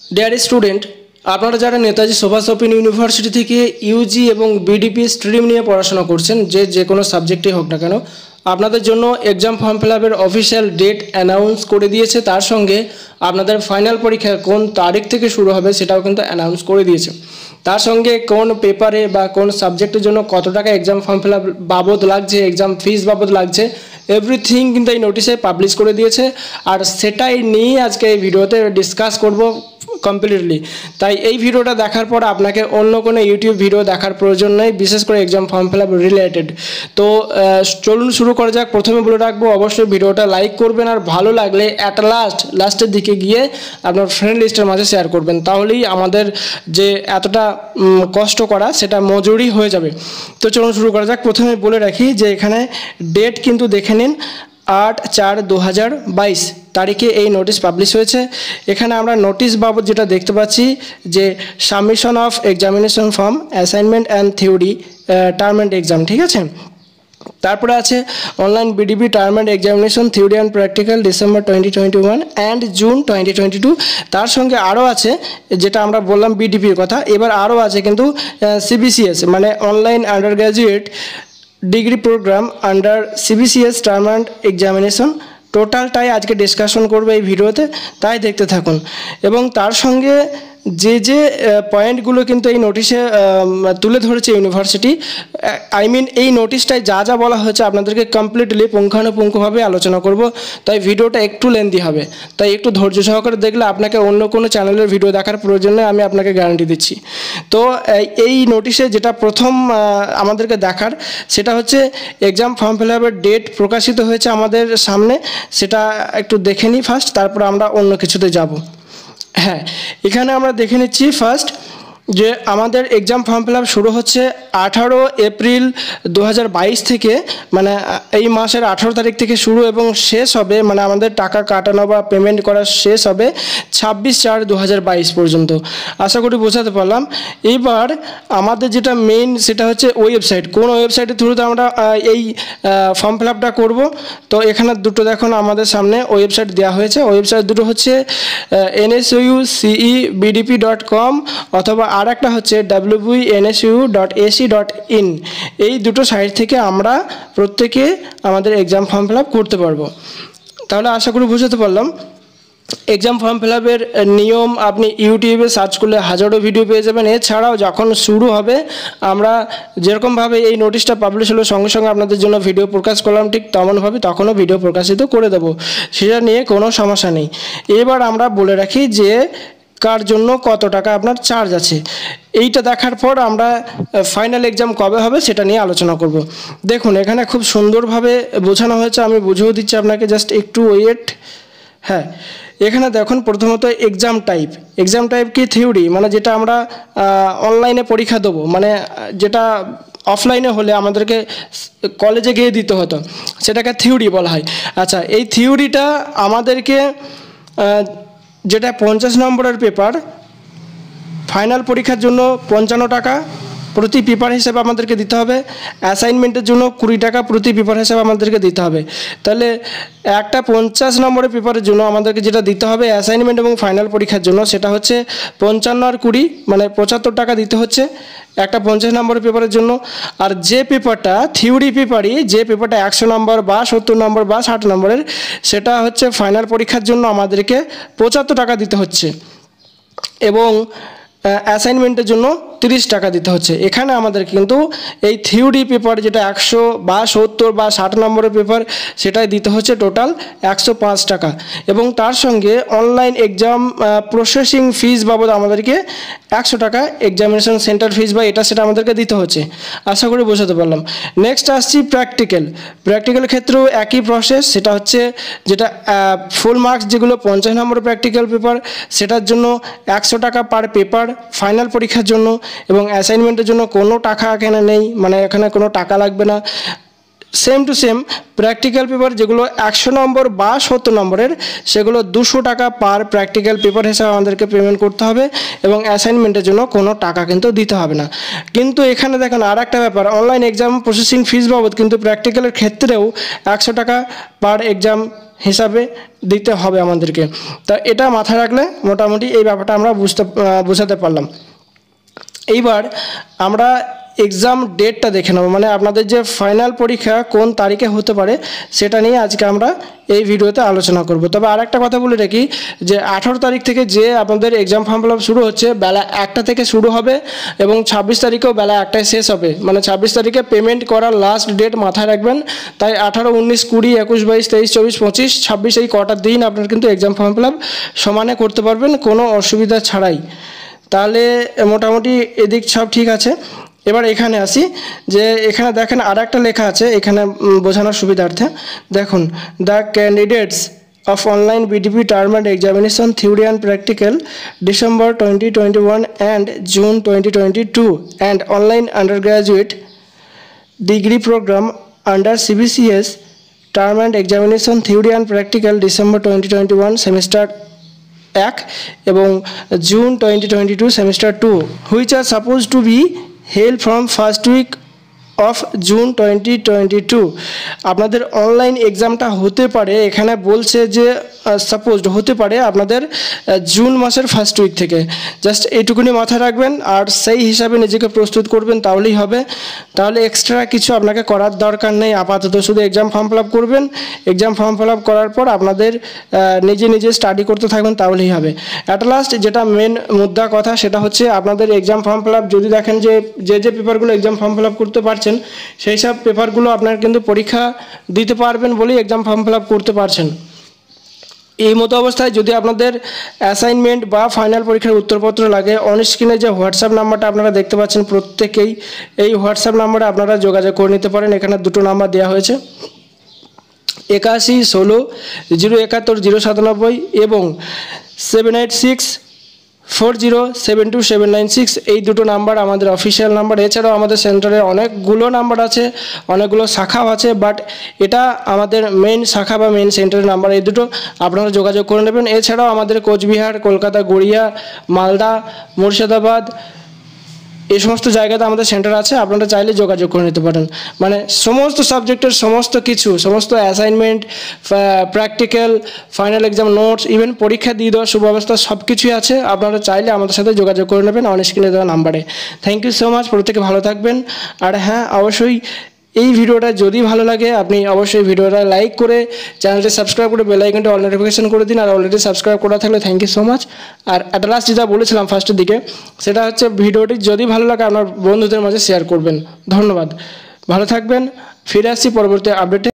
Dear student, আপনারা যারা Netaji Subhash open university থেকে ইউজি এবং বিডিপি স্ট্রিম নিয়ে পড়াশোনা করছেন, যে কোনো সাবজেক্টেই হোক না কেন, আপনাদের জন্য এক্সাম ফর্ম ফিল আপের অফিসিয়াল ডেট অ্যানাউন্স করে দিয়েছে। তার সঙ্গে আপনাদের ফাইনাল পরীক্ষা কোন তারিখ থেকে শুরু হবে সেটাও কিন্তু অ্যানাউন্স করে দিয়েছে। তার সঙ্গে কোন পেপারে বা কোন সাবজেক্টের জন্য কত টাকা এক্সাম ফর্ম ফিল আপ বাবদ লাগছে, এক্সাম ফিস বাবদ লাগছে, এভরিথিং কিন্তু এই নোটিশে পাবলিশ করে দিয়েছে। আর সেটাই নিয়ে আজকে এই ভিডিওতে ডিসকাস করব কমপ্লিটলি। তাই এই ভিডিওটা দেখার পর আপনাকে অন্য কোনো ইউটিউব ভিডিও দেখার প্রয়োজন নেই, বিশেষ করে exam form fill up related. তো চলুন শুরু করা যাক। প্রথমে বলে রাখবো, অবশ্যই ভিডিওটা লাইক করবেন, আর ভালো লাগলে অ্যাট লাস্টের দিকে গিয়ে আপনার ফ্রেন্ড লিস্টের মাঝে শেয়ার করবেন। তাহলেই আমাদের যে এতটা কষ্ট করা সেটা মজুরি হয়ে যাবে। তো চলুন শুরু করা যাক। প্রথমে বলে রাখি যে এখানে ডেট কিন্তু দেখে নিন, 8/4/2022 তারিখে এই নোটিশ পাবলিশ হয়েছে। এখানে আমরা নোটিশ বাবদ যেটা দেখতে পাচ্ছি যে submission of examination form, assignment and theory, term and exam, ঠিক আছে। তারপরে আছে online BDP term and examination theory and practical December 2021 and June 2022। তার সঙ্গে আরও আছে, যেটা আমরা বললাম বিডিপির কথা, এবার আরও আছে কিন্তু সিবিসিএস মানে online under graduate degree programme under CBCS term and examination. টোটালটাই আজকে ডিসকাশন করবে এই ভিডিওতে, তাই দেখতে থাকুন। এবং তার সঙ্গে যে পয়েন্টগুলো কিন্তু এই নোটিশে তুলে ধরেছে ইউনিভার্সিটি, এই নোটিশটায় যা যা বলা হয়েছে আপনাদেরকে কমপ্লিটলি পুঙ্খানুপুঙ্খভাবে আলোচনা করব। তাই ভিডিওটা একটু লেন্দি হবে, তাই একটু ধৈর্য সহকারে দেখলে আপনাকে অন্য কোনো চ্যানেলের ভিডিও দেখার প্রয়োজন নেই, আমি আপনাকে গ্যারান্টি দিচ্ছি। তো এই নোটিশে যেটা প্রথম আমাদেরকে দেখার সেটা হচ্ছে এক্সাম ফর্ম ফিল আপের ডেট প্রকাশিত হয়েছে আমাদের সামনে, সেটা একটু দেখে নিই ফার্স্ট, তারপর আমরা অন্য কিছুতে যাব। হ্যাঁ, এখানে আমরা দেখে নিচ্ছি ফার্স্ট যে আমাদের এক্সাম ফর্ম ফিল আপ শুরু হচ্ছে 18 এপ্রিল 2022 থেকে, মানে এই মাসের 18 তারিখ থেকে শুরু এবং শেষ হবে, মানে আমাদের টাকা কাটানো বা পেমেন্ট করা শেষ হবে 26/4/2022 পর্যন্ত। আশা করি বোঝাতে পারলাম। এবার আমাদের যেটা মেইন সেটা হচ্ছে ওয়েবসাইট, কোন ওয়েবসাইটের থ্রুতে আমরা এই ফর্ম ফিল আপটা করবো। তো এখানে দুটো দেখুন আমাদের সামনে ওয়েবসাইট দেওয়া হয়েছে। ওয়েবসাইট দুটো হচ্ছে NSOU CEBDP.com অথবা আর একটা হচ্ছে www.nsou.ac.in। এই দুটো সাইট থেকে আমরা প্রত্যেকে আমাদের এক্সাম ফর্ম ফিল আপ করতে পারবো। তাহলে আশা করি বুঝতে পারলাম। এক্সাম ফর্ম ফিল আপের নিয়ম আপনি ইউটিউবে সার্চ করলে হাজারো ভিডিও পেয়ে যাবেন। এছাড়াও যখন শুরু হবে, আমরা যেরকমভাবে এই নোটিশটা পাবলিশ হলো সঙ্গে সঙ্গে আপনাদের জন্য ভিডিও প্রকাশ করলাম, ঠিক তেমনভাবে তখনও ভিডিও প্রকাশিত করে দেবো, সেটা নিয়ে কোনো সমস্যা নেই। এবার আমরা বলে রাখি যে কার জন্য কত টাকা আপনার চার্জ আছে। এইটা দেখার পর আমরা ফাইনাল এক্সাম কবে হবে সেটা নিয়ে আলোচনা করব। দেখুন এখানে খুব সুন্দরভাবে বোঝানো হয়েছে, আমি বুঝিয়ে দিচ্ছি আপনাকে, জাস্ট একটু ওয়েট। হ্যাঁ, এখানে দেখুন প্রথমত এক্সাম টাইপ কি থিওরি, মানে যেটা আমরা অনলাইনে পরীক্ষা দেবো, মানে যেটা অফলাইনে হলে আমাদেরকে কলেজে গিয়ে দিতে হতো, সেটাকে থিওরি বলা হয়। আচ্ছা, এই থিওরিটা আমাদেরকে যেটা 50 নম্বরের পেপার, ফাইনাল পরীক্ষার জন্য 55 টাকা প্রতি পেপার হিসেবে আমাদেরকে দিতে হবে। অ্যাসাইনমেন্টের জন্য 20 টাকা প্রতি পেপার হিসেবে আমাদেরকে দিতে হবে। তাহলে একটা 50 নম্বরের পেপারের জন্য আমাদেরকে যেটা দিতে হবে অ্যাসাইনমেন্ট এবং ফাইনাল পরীক্ষার জন্য, সেটা হচ্ছে 55 আর 20 মানে 75 টাকা দিতে হচ্ছে একটা 50 নম্বরের পেপারের জন্য। আর যে পেপারটা থিওরি পেপারই, যে পেপারটা 100 নম্বর বা 70 নম্বর বা 60 নম্বরের, সেটা হচ্ছে ফাইনাল পরীক্ষার জন্য আমাদেরকে 75 টাকা দিতে হচ্ছে এবং অ্যাসাইনমেন্টের জন্য 30 টাকা দিতে হচ্ছে। এখানে আমাদের কিন্তু এই থিওরি পেপার যেটা 100 বা 70 বা 60 নম্বরের পেপার, সেটাই দিতে হচ্ছে টোটাল 105 টাকা। এবং তার সঙ্গে অনলাইন এক্সাম প্রসেসিং ফিস বাবদ আমাদেরকে 100 টাকা এক্সামিনেশন সেন্টার ফিস বা এটা সেটা আমাদেরকে দিতে হচ্ছে। আশা করি বোঝাতে পারলাম। নেক্সট আসছি প্র্যাকটিক্যাল ক্ষেত্রেও একই প্রসেস, সেটা হচ্ছে যেটা ফুল মার্কস যেগুলো 50 নম্বরের প্র্যাকটিক্যাল পেপার, সেটার জন্য 100 টাকা পার পেপার ফাইনাল পরীক্ষার জন্য। এবং অ্যাসাইনমেন্টের জন্য কোনো টাকা এখানে নেই, মানে এখানে কোনো টাকা লাগবে না। Same to same practical paper যেগুলো 100 নম্বর বা 70 নম্বরের, সেগুলো 200 টাকা পার প্র্যাকটিক্যাল পেপার হিসাবে আমাদেরকে পেমেন্ট করতে হবে এবং অ্যাসাইনমেন্টের জন্য কোনো টাকা কিন্তু দিতে হবে না। কিন্তু এখানে দেখেন আর একটা ব্যাপার, অনলাইন এক্সাম প্রসেসিং ফিস বাবদ কিন্তু প্র্যাকটিক্যালের ক্ষেত্রেও 100 টাকা পার এক্সাম হিসাবে দিতে হবে আমাদেরকে। তা এটা মাথায় রাখলে মোটামুটি এই ব্যাপারটা আমরা বোঝাতে পারলাম। এইবার আমরা এক্সাম ডেটটা দেখে নেব, মানে আপনাদের যে ফাইনাল পরীক্ষা কোন তারিখে হতে পারে সেটা নিয়ে আজকে আমরা এই ভিডিওতে আলোচনা করব। তবে আর একটা কথা বলে রাখি যে 18 তারিখ থেকে যে আপনাদের এক্সাম ফর্ম ফিল আপ শুরু হচ্ছে বেলা 1টা থেকে শুরু হবে এবং 26 তারিখেও বেলা 1টায় শেষ হবে। মানে 26 তারিখে পেমেন্ট করার লাস্ট ডেট মাথায় রাখবেন। তাই 18, 19, 20, 21, 22, 23, 24, 25, 26 এই কটা দিন আপনার কিন্তু এক্সাম ফর্ম ফিল আপ সমানে করতে পারবেন কোনো অসুবিধা ছাড়াই। তাহলে মোটামুটি এদিক সব ঠিক আছে। এবার এখানে আসি যে এখানে দেখেন আর একটা লেখা আছে, এখানে বোঝানোর সুবিধার্থে দেখুন, the candidates of online BDP term and examination theory and practical December 2021 and June 2022 and online under graduate degree programme under CBCS term and examination theory and practical December 2021 semester 1 এবং June 2022 semester 2 which are supposed to be held from first week of June 2022 আপনাদের online এক্সামটা হতে পারে, এখানে বলছে যে supposed হতে পারে আপনাদের জুন মাসের ফার্স্ট উইক থেকে। জাস্ট এইটুকুনি মাথায় রাখবেন আর সেই হিসাবে নিজেকে প্রস্তুত করবেন, তাহলেই হবে। তাহলে এক্সট্রা কিছু আপনাকে করার দরকার নেই আপাতত, শুধু এক্সাম ফর্ম ফিল আপ করবেন। এক্সাম ফর্ম ফিল আপ করার পর আপনাদের নিজে নিজে স্টাডি করতে থাকবেন, তাহলেই হবে। অ্যাট লাস্ট যেটা মেন মুদ্রা কথা সেটা হচ্ছে আপনাদের এক্সাম ফর্ম ফিল আপ যদি দেখেন যে যে পেপারগুলো এক্সাম ফর্ম ফিল আপ করতে পারছেন সেই সব পেপারগুলো আপনার কিন্তু পরীক্ষা দিতে পারবেন বলেই এক্সাম ফর্ম ফিল আপ করতে পারছেন। এই মতো অবস্থায় যদি আপনাদের অ্যাসাইনমেন্ট বা ফাইনাল পরীক্ষার উত্তরপত্র লাগে, অন স্ক্রিনে যে হোয়াটসঅ্যাপ নাম্বারটা আপনারা দেখতে পাচ্ছেন প্রত্যেকেই, এই হোয়াটসঅ্যাপ নাম্বারে আপনারা যোগাযোগ করে নিতে পারেন। এখানে দুটো নাম্বার দেওয়া হয়েছে, 81 16 071 097 এবং 786 4072796 এই দুটো নাম্বার আমাদের অফিসিয়াল নাম্বার। এছাড়াও আমাদের সেন্টারে অনেকগুলো নাম্বার আছে, অনেকগুলো শাখাও আছে, বাট এটা আমাদের মেইন শাখা বা মেইন সেন্টারের নাম্বার। এই দুটো আপনারা যোগাযোগ করে নেবেন। এছাড়াও আমাদের কোচবিহার, কলকাতা, গড়িয়া, মালদা, মুর্শিদাবাদ এই সমস্ত জায়গাতে আমাদের সেন্টার আছে, আপনারা চাইলে যোগাযোগ করে নিতে পারেন। মানে সমস্ত সাবজেক্টের সমস্ত কিছু, সমস্ত assignment, practical, final exam notes, even পরীক্ষা দিয়ে দেওয়ার সুব্যবস্থা সব কিছুই আছে। আপনারা চাইলে আমাদের সাথে যোগাযোগ করে নেবেন অন স্ক্রিনে দেওয়া নাম্বারে। থ্যাংক ইউ সো মাচ, প্রত্যেকে ভালো থাকবেন। আর হ্যাঁ, অবশ্যই এই ভিডিওটা যদি ভালো লাগে আপনি অবশ্যই ভিডিওটা লাইক করে চ্যানেলটি সাবস্ক্রাইব করে বেল আইকনটা অল নোটিফিকেশন করে দিন। আর অলরেডি সাবস্ক্রাইব করা থাকলে থ্যাংক ইউ সো মাচ। আর অ্যাট লাস্ট যেটা বলেছিলাম ফার্স্টের দিকে, সেটা হচ্ছে ভিডিওটি যদি ভালো লাগে আপনার বন্ধুদের মাঝে শেয়ার করবেন। ধন্যবাদ, ভালো থাকবেন। ফিরে আসছি পরবর্তী আপডেটে।